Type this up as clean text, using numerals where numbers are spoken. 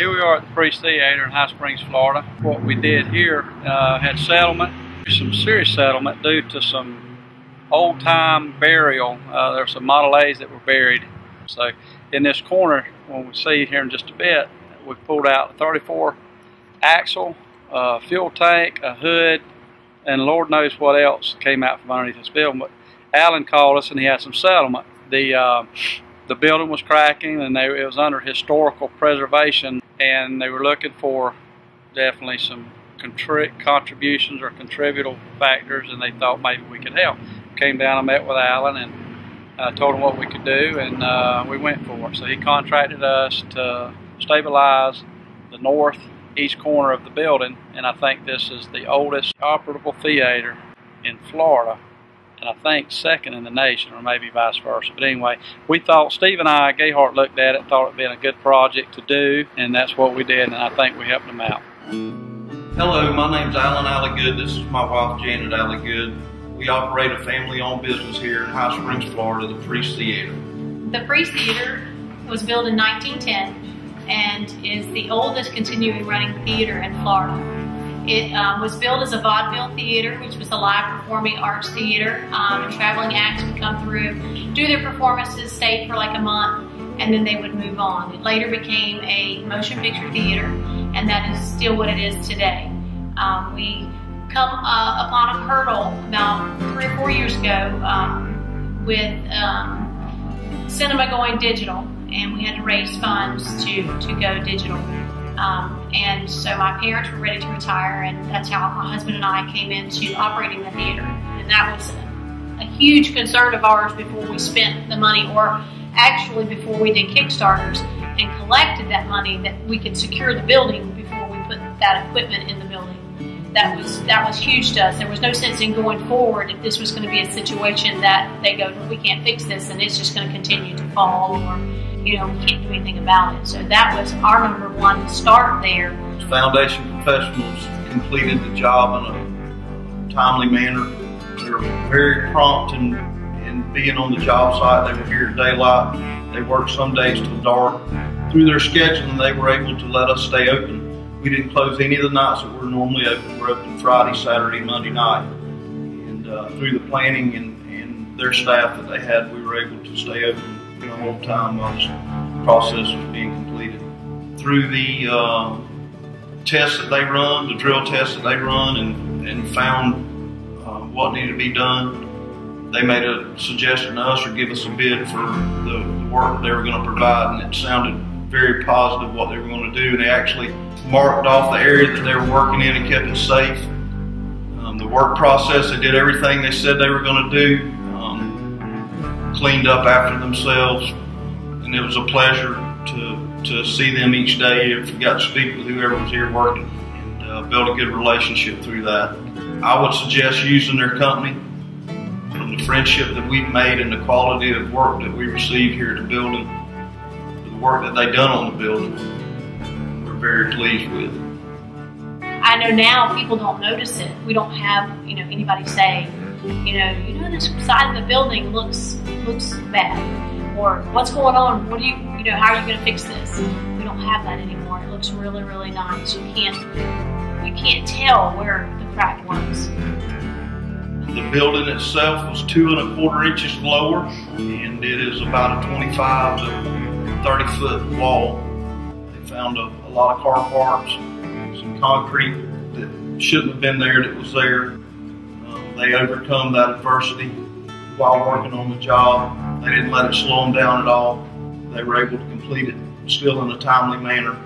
Here we are at the Free Theater in High Springs, Florida. What we did here, had settlement, some serious settlement due to some old-time burial. There were some Model A's that were buried. So in this corner, when we see here in just a bit, we pulled out a 34 axle, a fuel tank, a hood, and Lord knows what else came out from underneath this building. But Alan called us and he had some settlement. The building was cracking and it was under historical preservation, and they were looking for definitely some contributions or contributive factors, and they thought maybe we could help. Came down and met with Alan and told him what we could do, and we went for it. So he contracted us to stabilize the northeast corner of the building, and I think this is the oldest operable theater in Florida, and I think second in the nation, or maybe vice versa. But anyway, we thought, Steve and I, Gayhart, looked at it, thought it'd been a good project to do, and that's what we did, and I think we helped them out. Hello, my name's Alan Alligood. This is my wife, Janet Alligood. We operate a family-owned business here in High Springs, Florida, the Free Theater. The Free Theater was built in 1910 and is the oldest continuing running theater in Florida. It was built as a vaudeville theater, which was a live performing arts theater. Traveling acts would come through, do their performances, stay for like a month, and then they would move on. It later became a motion picture theater, and that is still what it is today. We come upon a hurdle about 3 or 4 years ago with cinema going digital, and we had to raise funds to go digital. And so my parents were ready to retire, and that's how my husband and I came into operating the theater. And that was a huge concern of ours before we spent the money, or actually before we did Kickstarters and collected that money, that we could secure the building before we put that equipment in the building. That was huge to us. There was no sense in going forward if this was going to be a situation that they go, we can't fix this and it's just going to continue to fall, or we can't do anything about it. So that was our number one start there. Foundation professionals completed the job in a timely manner. They were very prompt in being on the job site. They were here at daylight. They worked some days till dark. Through their scheduling, they were able to let us stay open. We didn't close any of the nights that we're normally open. We're open Friday, Saturday, Monday night. And through the planning and their staff that they had, we were able to stay open the whole time while this process was being completed. Through the tests that they run, the drill tests that they run, and found what needed to be done, they made a suggestion to us or give us a bid for the work that they were going to provide, and it sounded very positive what they were going to do. They actually marked off the area that they were working in and kept it safe. The work process, they did everything they said they were going to do, cleaned up after themselves, and it was a pleasure to see them each day. If we got to speak with whoever was here working, and build a good relationship through that. I would suggest using their company. From the friendship that we've made and the quality of work that we receive here at the building, the work that they've done on the building, we're very pleased with. I know now people don't notice it. We don't have anybody say, this side of the building looks bad, or what's going on? What do how are you going to fix this? We don't have that anymore. It looks really, really nice. You can't tell where the crack was. The building itself was 2 1/4 inches lower, and it is about a 25 to 30 foot wall. They found a lot of car parts, some concrete that shouldn't have been there that was there. They overcome that adversity while working on the job. They didn't let it slow them down at all. They were able to complete it still in a timely manner.